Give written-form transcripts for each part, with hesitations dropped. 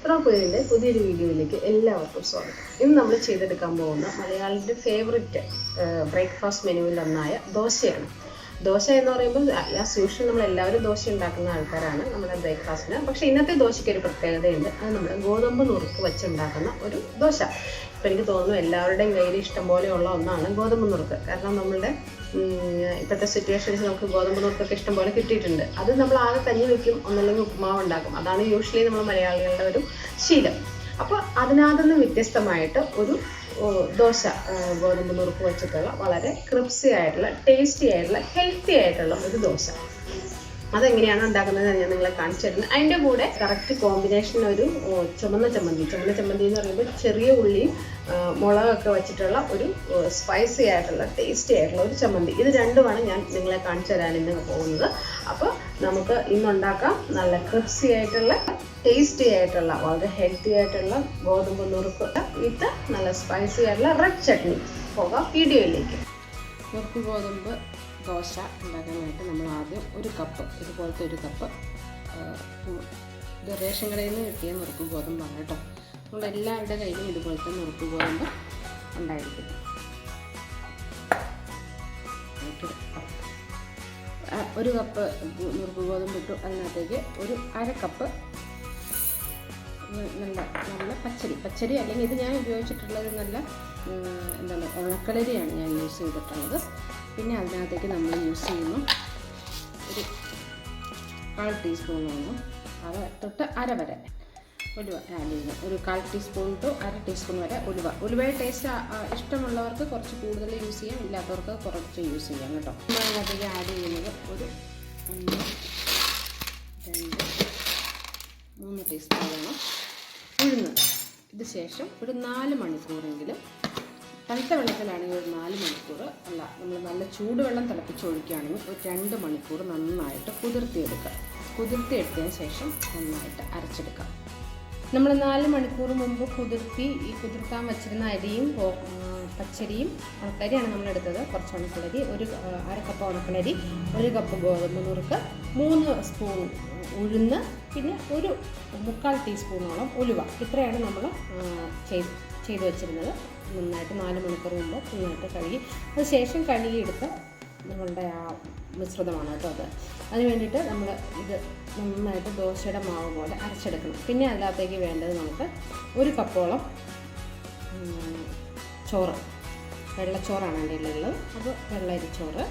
Pro-Culina's പുതിയൊരു വീഡിയോയിലേക്ക് എല്ലാവർക്കും സ്വാഗതം. ഇന്ന് നമ്മൾ ചെയ്തെടുക്കാൻ പോകുന്ന മലയാളികളുടെ ഫേവറേറ്റ് ബ്രേക്ക്ഫാസ്റ്റ് മെനുവിൽ ഒന്നായ ദോശയാണ്. ദോശ എന്ന് പറയുമ്പോൾ ആസ് യൂഷ്വൽ നമ്മൾ എല്ലാവരും ദോശ ഉണ്ടാക്കുന്ന ആൾക്കാരാണ് നമ്മുടെ ബ്രേക്ക്ഫാസ്റ്റിന്. പക്ഷേ ഇന്നത്തെ ദോശയ്ക്ക് ഒരു പ്രത്യേകതയുണ്ട്. അത് നമ്മൾ ഗോതമ്പ് നുറുക്ക് വെച്ചുണ്ടാക്കുന്ന ഒരു ദോശ. ഇപ്പം എനിക്ക് തോന്നുന്നു എല്ലാവരുടെയും കയ്യിൽ ഇഷ്ടംപോലെയുള്ള ഒന്നാണ് ഗോതമ്പ് നുറുക്ക്. കാരണം നമ്മളുടെ ഇപ്പോഴത്തെ സിറ്റുവേഷൻസ് നമുക്ക് ഗോതമ്പ് നുറുക്കൊക്കെ ഇഷ്ടംപോലെ കിട്ടിയിട്ടുണ്ട്. അത് നമ്മൾ ആകെ കഞ്ഞി വെക്കും, ഒന്നല്ലെങ്കിൽ ഉപ്പുമാവ് ഉണ്ടാക്കും. അതാണ് യൂഷ്വലി നമ്മൾ മലയാളികളുടെ ഒരു ശീലം. അപ്പോൾ അതിനകത്തുനിന്ന് വ്യത്യസ്തമായിട്ട് ഒരു ദോശ ഗോതമ്പ് നുറുക്ക് വെച്ചിട്ടുള്ള വളരെ ക്രിപ്സി ആയിട്ടുള്ള ടേസ്റ്റി ആയിട്ടുള്ള ഹെൽത്തി ആയിട്ടുള്ള ഒരു ദോശ. അതെങ്ങനെയാണ് ഉണ്ടാക്കുന്നത് ഞാൻ നിങ്ങളെ കാണിച്ചു തരുന്നത്. അതിൻ്റെ കൂടെ കറക്റ്റ് കോമ്പിനേഷൻ ഒരു ചുമന്ന ചമ്മന്തി എന്ന് പറയുമ്പോൾ ചെറിയ ഉള്ളിയും മുളകൊക്കെ വെച്ചിട്ടുള്ള ഒരു സ്പൈസി ആയിട്ടുള്ള ടേസ്റ്റി ആയിട്ടുള്ള ഒരു ചമ്മന്തി. ഇത് രണ്ടുമാണ് ഞാൻ നിങ്ങളെ കാണിച്ചു തരാൻ ഇന്ന് പോകുന്നത്. അപ്പോൾ നമുക്ക് ഇന്നുണ്ടാക്കാം നല്ല ക്രിപ്സി ആയിട്ടുള്ള ടേസ്റ്റി ആയിട്ടുള്ള വളരെ ഹെൽത്തി ആയിട്ടുള്ള ഗോതമ്പ് നുറുക്ക് വിത്ത് നല്ല സ്പൈസി ആയിട്ടുള്ള റെഡ് ചട്നി. പോകാം വീഡിയോയിലേക്ക്. നുറുക്ക് ഗോതമ്പ് ദോശ ഉണ്ടാക്കാനായിട്ട് നമ്മൾ ആദ്യം ഒരു കപ്പ് ഇതുപോലത്തെ ഒരു കപ്പ് ഇത് റേഷൻ കടയിൽ നിന്ന് കിട്ടിയ നുറുക്ക് ഗോതമ്പാണ് കേട്ടോ. നമ്മൾ എല്ലാവരുടെ കയ്യിലും ഇതുപോലത്തെ നുറുക്ക് ഗോതമ്പ് ഉണ്ടായിരിക്കും. ഒരു കപ്പ് നുറുക്ക് ഗോതമ്പ് ഇട്ടു. അതിനകത്തേക്ക് ഒരു അര കപ്പ് നല്ല പച്ചരി അല്ലെങ്കിൽ ഇത് ഞാൻ ഉപയോഗിച്ചിട്ടുള്ളത് നല്ല ഉണക്കലരിയാണ് ഞാൻ യൂസ് ചെയ്തിട്ടുള്ളത്. പിന്നെ അതിനകത്തേക്ക് നമ്മൾ യൂസ് ചെയ്യുന്നു ഒരു 1/4 ടീസ്പൂണോളം തൊട്ട് അര വരെ ഉലുവ ആഡ് ചെയ്യുന്നു. ഒരു 1/4 ടീസ്പൂൺ ടു അര ടീസ്പൂൺ വരെ ഉലുവയുടെ ടേസ്റ്റ് ഇഷ്ടമുള്ളവർക്ക് കുറച്ച് കൂടുതൽ യൂസ് ചെയ്യാം, ഇല്ലാത്തവർക്ക് കുറച്ച് യൂസ് ചെയ്യാം കേട്ടോ. അതിനകത്തേക്ക് ആഡ് ചെയ്യുന്നത് ഒരു 1, 2, 3 ടീസ്പൂൺ വേണം ഉഴുന്ന്. ഇത് ശേഷം ഒരു 4 മണിക്കൂറെങ്കിലും തണുത്ത വെള്ളത്തിലാണെങ്കിൽ ഒരു 4 മണിക്കൂർ അല്ല, നമ്മൾ നല്ല ചൂടുവെള്ളം തിളപ്പിച്ചൊഴിക്കുകയാണെങ്കിൽ ഒരു 2 മണിക്കൂർ നന്നായിട്ട് കുതിർത്തിയെടുത്തതിന് ശേഷം നന്നായിട്ട് അരച്ചെടുക്കാം. നമ്മൾ 4 മണിക്കൂർ മുമ്പ് കുതിർത്താൻ വെച്ചിരുന്ന അരിയും പച്ചരിയും ഉണക്കലരിയാണ് നമ്മളെടുത്തത്. കുറച്ച് ഉണക്കലരി, ഒരു അര കപ്പ് ഉണക്കലരി, 1 കപ്പ് ഗോതമ്പ് നുറുക്ക്, 3 സ്പൂൺ ഉഴുന്ന്, പിന്നെ ഒരു 3/4 ടീസ്പൂണോളം ഉലുവ. ഇത്രയാണ് നമ്മൾ ചെയ്ത് വെച്ചിരുന്നത്. നന്നായിട്ട് 4 മണിക്കൂർ മുമ്പ് നന്നായിട്ട് കഴുകി അത് ശേഷം കഴുകിയെടുത്ത് നമ്മളുടെ ആ മിശ്രിതമാണ് കേട്ടോ അത്. അതിന് വേണ്ടിയിട്ട് നമ്മൾ ഇത് നന്നായിട്ട് ദോശയുടെ മാവ് പോലെ അരച്ചെടുക്കണം. പിന്നെ അതിനകത്തേക്ക് വേണ്ടത് നമുക്ക് 1 കപ്പോളം ചോറ്, വെള്ളച്ചോറാണ് എൻ്റെ ഉള്ളത്. അപ്പോൾ വെള്ളരിച്ചോറ്,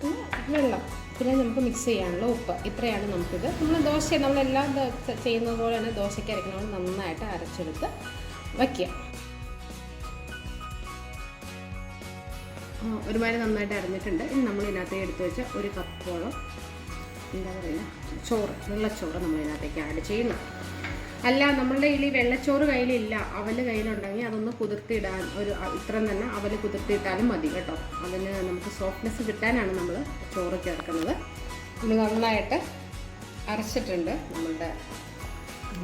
പിന്നെ വെള്ളം, പിന്നെ നമുക്ക് മിക്സ് ചെയ്യാനുള്ള ഉപ്പ്. ഇത്രയാണ് നമുക്കിത്. നമ്മളെല്ലാം ചെയ്യുന്നത് പോലെ തന്നെ ദോശയ്ക്ക് അരയ്ക്കണമെങ്കിൽ നന്നായിട്ട് അരച്ചെടുത്ത് വയ്ക്കുക. ഒരുമാതിരി നന്നായിട്ട് അരഞ്ഞിട്ടുണ്ട്. ഇനി നമ്മൾ ഇതിനകത്തേക്ക് എടുത്ത് വെച്ച 1 കപ്പോളം ചോറ്, വെള്ളച്ചോറ് നമ്മൾ ഇതിനകത്തേക്ക് ആഡ് ചെയ്യുന്നു. അല്ല, നമ്മളുടെ കയ്യിൽ വെള്ളച്ചോറ് കയ്യിലില്ല, അവല് കയ്യിലുണ്ടെങ്കിൽ അതൊന്ന് കുതിർത്തിയിടാൻ ഇത്ര തന്നെ അവല് കുതിർത്തിയിട്ടാലും മതി കേട്ടോ. അതിന് നമുക്ക് സോഫ്റ്റ്നെസ് കിട്ടാനാണ് നമ്മൾ ചോറ് ചേർക്കുന്നത്. ഇത് നന്നായിട്ട് അരച്ചിട്ടുണ്ട് നമ്മളുടെ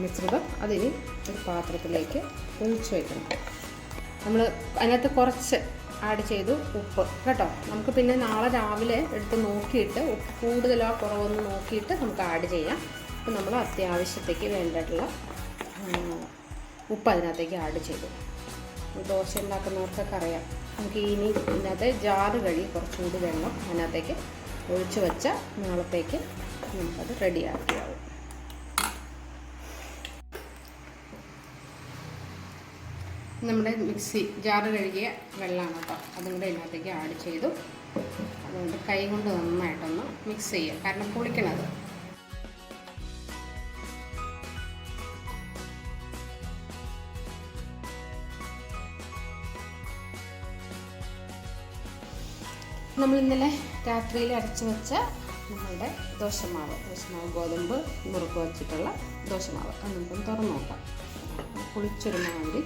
മിശ്രിതം. അതിന് ഒരു പാത്രത്തിലേക്ക് ഒഴിച്ച് വയ്ക്കണം. നമ്മൾ അതിനകത്ത് കുറച്ച് ആഡ് ചെയ്തു ഉപ്പ് കേട്ടോ. നമുക്ക് പിന്നെ നാളെ രാവിലെ എടുത്ത് നോക്കിയിട്ട് ഉപ്പ് കൂടുതലോ കുറവൊന്ന് നോക്കിയിട്ട് നമുക്ക് ആഡ് ചെയ്യാം. അപ്പോൾ നമ്മൾ അത്യാവശ്യത്തേക്ക് വേണ്ടിയിട്ടുള്ള ഉപ്പ് അതിനകത്തേക്ക് ആഡ് ചെയ്തു. ദോശ ഉണ്ടാക്കുന്നവർക്കൊക്കെ അറിയാം. നമുക്ക് ഇനി ഇതിനകത്ത് ജാറ് കഴുകി കുറച്ചുകൂടി വെള്ളം അതിനകത്തേക്ക് ഒഴിച്ച് വെച്ച നാളത്തേക്ക് നമുക്കത് റെഡിയാക്കിയാവും. നമ്മുടെ മിക്സി ജാറ് കഴുകിയ വെള്ളമാണ് കേട്ടോ. അതും കൂടെ ഇതിനകത്തേക്ക് ആഡ് ചെയ്തു. അതുകൊണ്ട് കൈ കൊണ്ട് നന്നായിട്ടൊന്ന് മിക്സ് ചെയ്യുക, കാരണം പുളിക്കണത്. നമ്മൾ ഇന്നലെ രാത്രിയിൽ അരച്ച് വെച്ച നമ്മളുടെ ദോശമാവ് ഗോതമ്പ് നുറുക്ക് വെച്ചിട്ടുള്ള ദോശമാവ് അത് നമുക്കൊന്ന് തുറന്ന് നോക്കാം. പുളിച്ചൊരു മാതിരി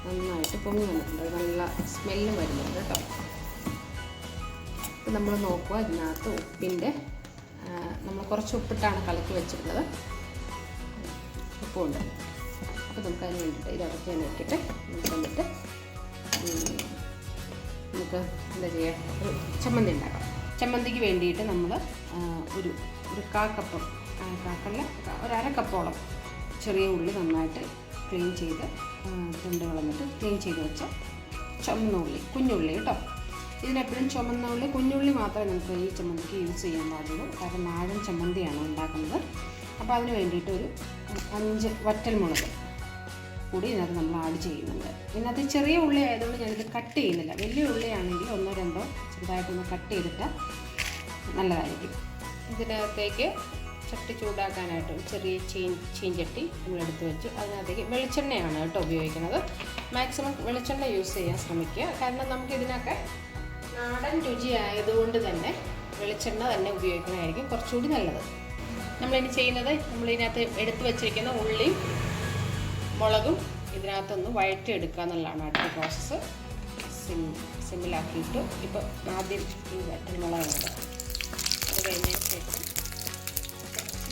നന്നായിട്ട് പൊങ്ങി വന്നിട്ടുണ്ട്. നല്ല സ്മെല്ല് വരുന്നുണ്ട് കേട്ടോ. അപ്പം നമ്മൾ നോക്കുക, ഇതിനകത്ത് ഉപ്പിൻ്റെ നമ്മൾ കുറച്ച് ഉപ്പിട്ടാണ് കലക്കി വെച്ചിരുന്നത്, ഉപ്പുണ്ട്. അപ്പോൾ നമുക്ക് അതിന് വേണ്ടിയിട്ട് ഇതൊക്കെ ഞാൻ വെച്ചിട്ട് വന്നിട്ട് നമുക്ക് എന്താ ചെയ്യുക, ഒരു ചമ്മന്തി ഉണ്ടാക്കാം. ചമ്മന്തിക്ക് വേണ്ടിയിട്ട് നമ്മൾ ഒരു കാക്കല്ല, ഒരു അര കപ്പോളം ചെറിയ ഉള്ളി നന്നായിട്ട് ക്ലീൻ ചെയ്ത് തൊണ്ട് കളഞ്ഞിട്ട് ക്ലീൻ ചെയ്ത് വെച്ച ചുമന്ന ഉള്ളി, കുഞ്ഞുള്ളി കേട്ടോ. ഇതിനെപ്പോഴും ചുമന്ന ഉള്ളി, കുഞ്ഞുള്ളി മാത്രമേ നമുക്ക് ഈ ചമ്മന്തിക്ക് യൂസ് ചെയ്യാൻ പാടുള്ളൂ. കാരണം നാടൻ ചമ്മന്തിയാണ് ഉണ്ടാക്കുന്നത്. അപ്പോൾ അതിന് വേണ്ടിയിട്ട് ഒരു 5 വറ്റൽമുളക് കൂടി ഇതിനകത്ത് നമ്മൾ ആഡ് ചെയ്യുന്നുണ്ട്. ഇതിനകത്ത് ചെറിയ ഉള്ളി ആയതുകൊണ്ട് ഞാനിത് കട്ട് ചെയ്യുന്നില്ല. വലിയ ഉള്ളിയാണെങ്കിൽ 1-2 ചെറുതായിട്ടൊന്ന് കട്ട് ചെയ്തിട്ട് നല്ലതായിരിക്കും. ഇതിനകത്തേക്ക് ചട്ടി ചൂടാക്കാനായിട്ട് ചെറിയ ചീഞ്ചട്ടി നമ്മളെടുത്ത് വെച്ച് അതിനകത്തേക്ക് വെളിച്ചെണ്ണയാണ് കേട്ടോ ഉപയോഗിക്കുന്നത്. മാക്സിമം വെളിച്ചെണ്ണ യൂസ് ചെയ്യാൻ ശ്രമിക്കുക. കാരണം നമുക്കിതിനൊക്കെ നാടൻ രുചി ആയതുകൊണ്ട് തന്നെ വെളിച്ചെണ്ണ തന്നെ ഉപയോഗിക്കുന്നതായിരിക്കും കുറച്ചുകൂടി നല്ലത്. നമ്മളിനി ചെയ്യുന്നത്, നമ്മളിതിനകത്ത് എടുത്ത് വെച്ചിരിക്കുന്ന ഉള്ളിയും മുളകും ഇതിനകത്തൊന്ന് വഴറ്റിയെടുക്കുക എന്നുള്ളതാണ് അടുത്ത പ്രോസസ്സ്. സിമ്മിലാക്കിയിട്ട് ഇപ്പോൾ ആദ്യം ഈ വറ്റൽമുളകുണ്ട്, അത് കഴിഞ്ഞതിന് ശേഷം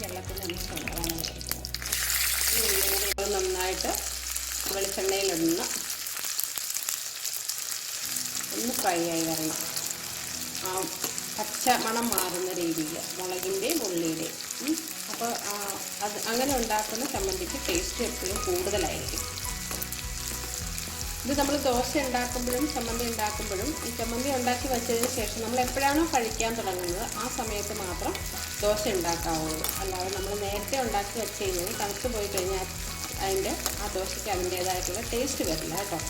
വെള്ളത്തിൻ്റെ അംശമുണ്ട്, അതാണ് എടുക്കുന്നത്. ഈ ഉള്ളിയുടെ നന്നായിട്ട് വെളിച്ചെണ്ണയിലൊന്ന് ഫ്രൈ ആയി വരണം. ആ പച്ച മണം മാറുന്ന രീതിയിൽ മുളകിൻ്റെയും ഉള്ളിയുടെയും. അപ്പോൾ അത് അങ്ങനെ ഉണ്ടാക്കുന്ന ചമ്മന്തിക്ക് ടേസ്റ്റ് എപ്പോഴും കൂടുതലായിരിക്കും. ഇത് നമ്മൾ ദോശ ഉണ്ടാക്കുമ്പോഴും ചമ്മന്തി ഉണ്ടാക്കുമ്പോഴും ഈ ചമ്മന്തി ഉണ്ടാക്കി വെച്ചതിന് ശേഷം നമ്മൾ എപ്പോഴാണോ കഴിക്കാൻ തുടങ്ങുന്നത് ആ സമയത്ത് മാത്രം ദോശ ഉണ്ടാക്കാവുള്ളൂ. അല്ലാതെ നമ്മൾ നേരത്തെ ഉണ്ടാക്കി വെച്ച് കഴിഞ്ഞാൽ തണുത്ത് പോയി കഴിഞ്ഞാൽ ആ ദോശയ്ക്ക് അതിൻ്റേതായിട്ടുള്ള ടേസ്റ്റ് വരില്ല കേട്ടോ.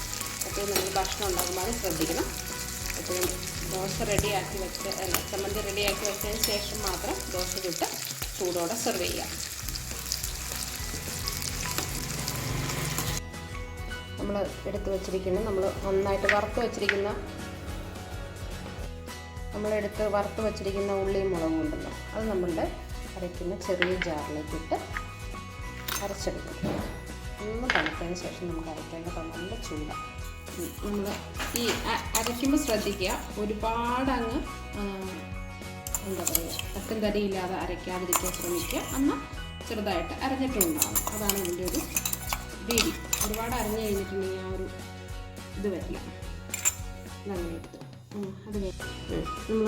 എപ്പോഴും നമ്മൾ ഭക്ഷണം ഉണ്ടാക്കുമ്പോൾ അത് ശ്രദ്ധിക്കണം. എപ്പോഴും ദോശ റെഡിയാക്കി വെച്ച് ചമ്മന്തി റെഡിയാക്കി വെച്ചതിന് ശേഷം മാത്രം ദോശ ചുട്ട് ചൂടോടെ സെർവ് ചെയ്യാം. നമ്മൾ എടുത്ത് വെച്ചിരിക്കുന്ന, നമ്മൾ നന്നായിട്ട് വറുത്ത് വെച്ചിരിക്കുന്ന ഉള്ളിയും മുളകും ഉണ്ടല്ലോ, അത് നമ്മളുടെ അരയ്ക്കുന്ന ചെറിയ ജാറിലേക്കിട്ട് അരച്ചെടുക്കും. ഒന്ന് തണുത്തതിന് ശേഷം നമുക്ക് അരയ്ക്കേണ്ടത് നല്ല ചൂടാണ്. നമ്മൾ ഈ അരയ്ക്കുമ്പോൾ ശ്രദ്ധിക്കുക, ഒരുപാടങ്ങ് എന്താ പറയുക, തട്ടും തരിയില്ലാതെ അരയ്ക്കാതിരിക്കാൻ ശ്രമിക്കുക. എന്നാൽ ചെറുതായിട്ട് അരഞ്ഞിട്ടുണ്ടാകും. അതാണ് ഇതിൻ്റെ ഒരു രീതി. ഒരുപാട് അരഞ്ഞു കഴിഞ്ഞിട്ടുണ്ടെങ്കിൽ ആ ഒരു ഇത് വരില്ല. അങ്ങനെ എടുത്ത് അത് നമ്മൾ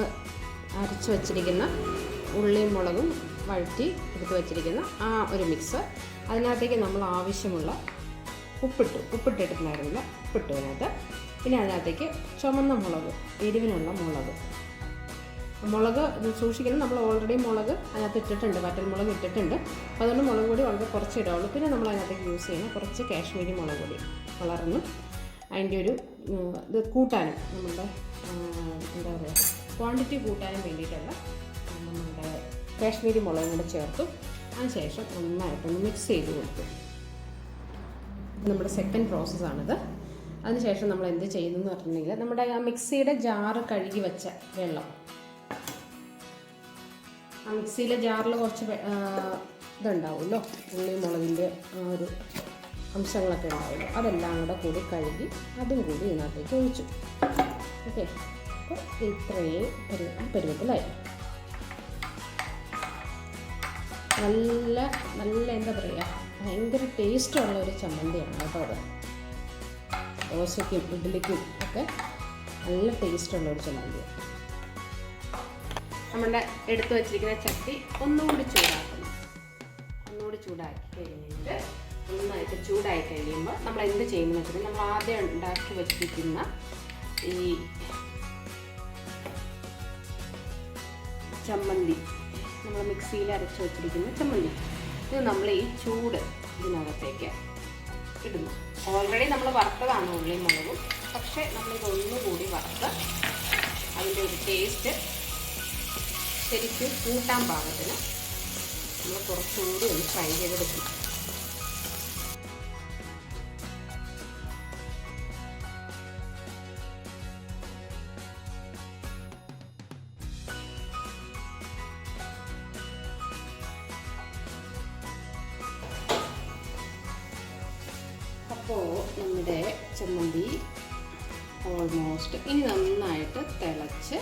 അരച്ച് വച്ചിരിക്കുന്ന ഉള്ളിയും മുളകും വഴറ്റി എടുത്ത് വച്ചിരിക്കുന്ന ആ ഒരു മിക്സ്, അതിനകത്തേക്ക് നമ്മൾ ആവശ്യമുള്ള ഉപ്പിട്ടിട്ടുണ്ടായിരുന്നില്ല, ഉപ്പിട്ടു അതിനകത്ത്. പിന്നെ അതിനകത്തേക്ക് ചുമന്ന മുളക്, എരിവിനുള്ള മുളക് സൂക്ഷിക്കുന്നത്. നമ്മൾ ഓൾറെഡി മുളക് അതിനകത്ത് ഇട്ടിട്ടുണ്ട്, വറ്റൽമുളക് ഇട്ടിട്ടുണ്ട്. അപ്പോൾ അതുകൊണ്ട് മുളക് പൊടി വളരെ കുറച്ച് ഇടാവുള്ളൂ. പിന്നെ നമ്മൾ അതിനകത്തേക്ക് യൂസ് ചെയ്യുന്ന കുറച്ച് കാശ്മീരി മുളക് പൊടി വളർന്ന് അതിൻ്റെ ഒരു ഇത് കൂട്ടാനും, നമ്മളുടെ എന്താ പറയുക, ക്വാണ്ടിറ്റി കൂട്ടാനും വേണ്ടിയിട്ടുള്ള നമ്മളുടെ കാശ്മീരി മുളകും കൂടെ ചേർത്തു. അതിനുശേഷം നന്നായിട്ടൊന്ന് മിക്സ് ചെയ്ത് കൊടുത്തു. നമ്മുടെ സെക്കൻഡ് പ്രോസസ്സാണിത്. അതിനുശേഷം നമ്മൾ എന്ത് ചെയ്യുന്നതെന്ന് പറഞ്ഞിട്ടുണ്ടെങ്കിൽ, നമ്മുടെ ആ മിക്സിയുടെ ജാറ് കഴുകി വെച്ച വെള്ളം, ആ മിക്സിയിലെ ജാറിൽ കുറച്ച് ഇതുണ്ടാവുമല്ലോ, ഉള്ളി മുളകിൻ്റെ ആ ഒരു അംശങ്ങളൊക്കെ ഉണ്ടാവുമല്ലോ, അതെല്ലാം കൂടി കഴുകി അതും കൂടി ഇതിനകത്തേക്ക് ഒഴിച്ചു. ഓക്കെ, അപ്പോൾ ഇത്രയും പരുവത്തിലായി. നല്ല എന്താ പറയുക, ഭയങ്കര ടേസ്റ്റുള്ള ഒരു ചമ്മന്തിയാണ് കേട്ടോ അത്. ദോശയ്ക്കും ഇഡ്ഡലിക്കും ഒക്കെ നല്ല ടേസ്റ്റുള്ള ഒരു ചമ്മന്തിയാണ്. നമ്മുടെ എടുത്തു വച്ചിരിക്കുന്ന ചട്ടി ഒന്നുകൂടി ചൂടാക്കി കഴിഞ്ഞിട്ട് നന്നായിട്ട് ചൂടായി കഴിയുമ്പോൾ നമ്മൾ എന്ത് ചെയ്യുന്നത് വെച്ചാൽ, നമ്മൾ ആദ്യം ഉണ്ടാക്കി വെച്ചിരിക്കുന്ന ഈ ചമ്മന്തി, നമ്മൾ മിക്സിയിൽ അരച്ച് വെച്ചിരിക്കുന്ന ചമ്മന്തി, ഇത് നമ്മൾ ഈ ചൂട് ഇതിനകത്തേക്ക് ഇടുന്നു. ഓൾറെഡി നമ്മൾ വറുത്തതാണ് ഉള്ളിയും മുളകും, പക്ഷേ നമ്മളിതൊന്നുകൂടി വറുത്ത് അതിൻ്റെ ഒരു ടേസ്റ്റ് ശരിക്കും കൂട്ടാൻ പാകത്തിന് നമ്മൾ കുറച്ചുകൂടി ഒന്ന് ഫ്രൈ ചെയ്തെടുക്കും. അപ്പോൾ നമ്മുടെ ചമ്മന്തി ഓൾമോസ്റ്റ് ഇനി നന്നായിട്ട് തിളച്ച്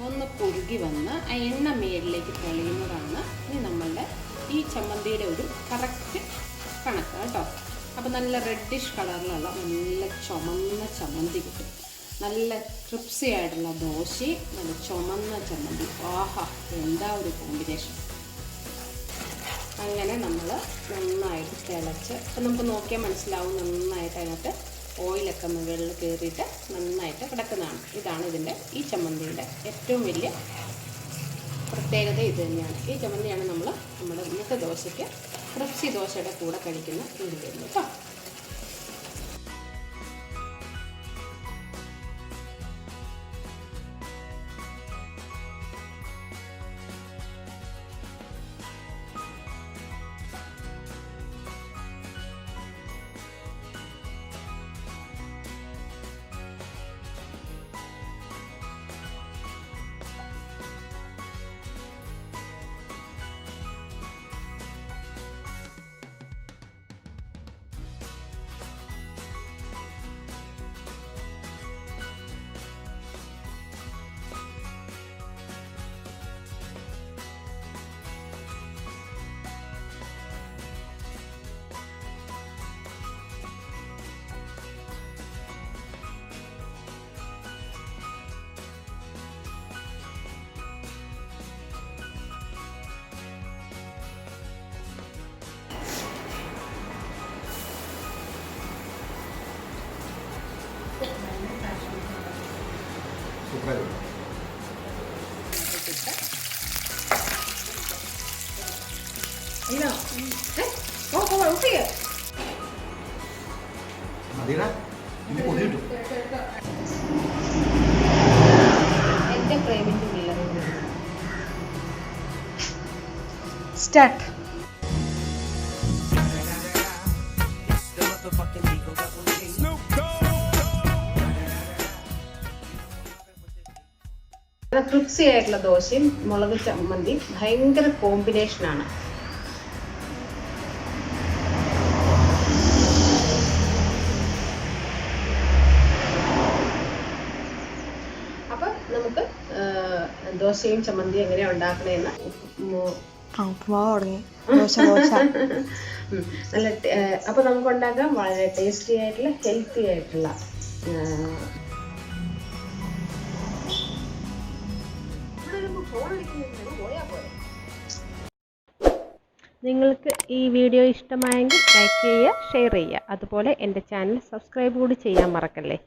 ഒന്ന് കുറുകി വന്ന് ആ എണ്ണ മേളിലേക്ക് തെളിയുന്നതാണ് ഇനി നമ്മളുടെ ഈ ചമ്മന്തിയുടെ ഒരു കറക്റ്റ് കണക്ക് കേട്ടോ. അപ്പോൾ നല്ല റെഡിഷ് കളറിലുള്ള നല്ല ചുമന്ന ചമ്മന്തി കിട്ടും. നല്ല ക്രിപ്സി ആയിട്ടുള്ള ദോശയും നല്ല ചുമന്ന ചമ്മന്തി. ആഹാ, എന്താ ഒരു കോമ്പിനേഷൻ! അങ്ങനെ നമ്മൾ നന്നായിട്ട് തിളച്ച്, അപ്പം നമുക്ക് നോക്കിയാൽ മനസ്സിലാവും നന്നായിട്ട് അതിനകത്ത് ഓയിലൊക്കെ മുകളിൽ കയറിയിട്ട് നന്നായിട്ട് കിടക്കുന്നതാണ്. ഇതാണ് ഇതിൻ്റെ ഈ ചമ്മന്തിയുടെ ഏറ്റവും വലിയ പ്രത്യേകത ഇത് തന്നെയാണ്. ഈ ചമ്മന്തിയാണ് നമ്മുടെ ഇന്നത്തെ ദോശയ്ക്ക് ക്രിസ്പി ദോശയുടെ കൂടെ കഴിക്കുന്ന ഇത് വരുന്നത് കേട്ടോ. എൻ്റെ പ്രേമിൻ്റെ സ്റ്റാർട്ട്. ക്രിസ്പി ആയിട്ടുള്ള ദോശയും മുളക് ചമ്മന്തി ഭയങ്കര കോമ്പിനേഷനാണ്. അപ്പം നമുക്ക് ദോശയും ചമ്മന്തിയും എങ്ങനെയാണ് ഉണ്ടാക്കണേന്ന് നല്ല അപ്പം നമുക്ക് ഉണ്ടാക്കാം വളരെ ടേസ്റ്റി ആയിട്ടുള്ള ഹെൽത്തി ആയിട്ടുള്ള നിങ്ങൾക്ക് ഈ വീഡിയോ ഇഷ്ടമായെങ്കിൽ ലൈക്ക് ചെയ്യുക, ഷെയർ ചെയ്യുക. അതുപോലെ എൻ്റെ ചാനൽ സബ്സ്ക്രൈബ് കൂടി ചെയ്യാൻ മറക്കല്ലേ.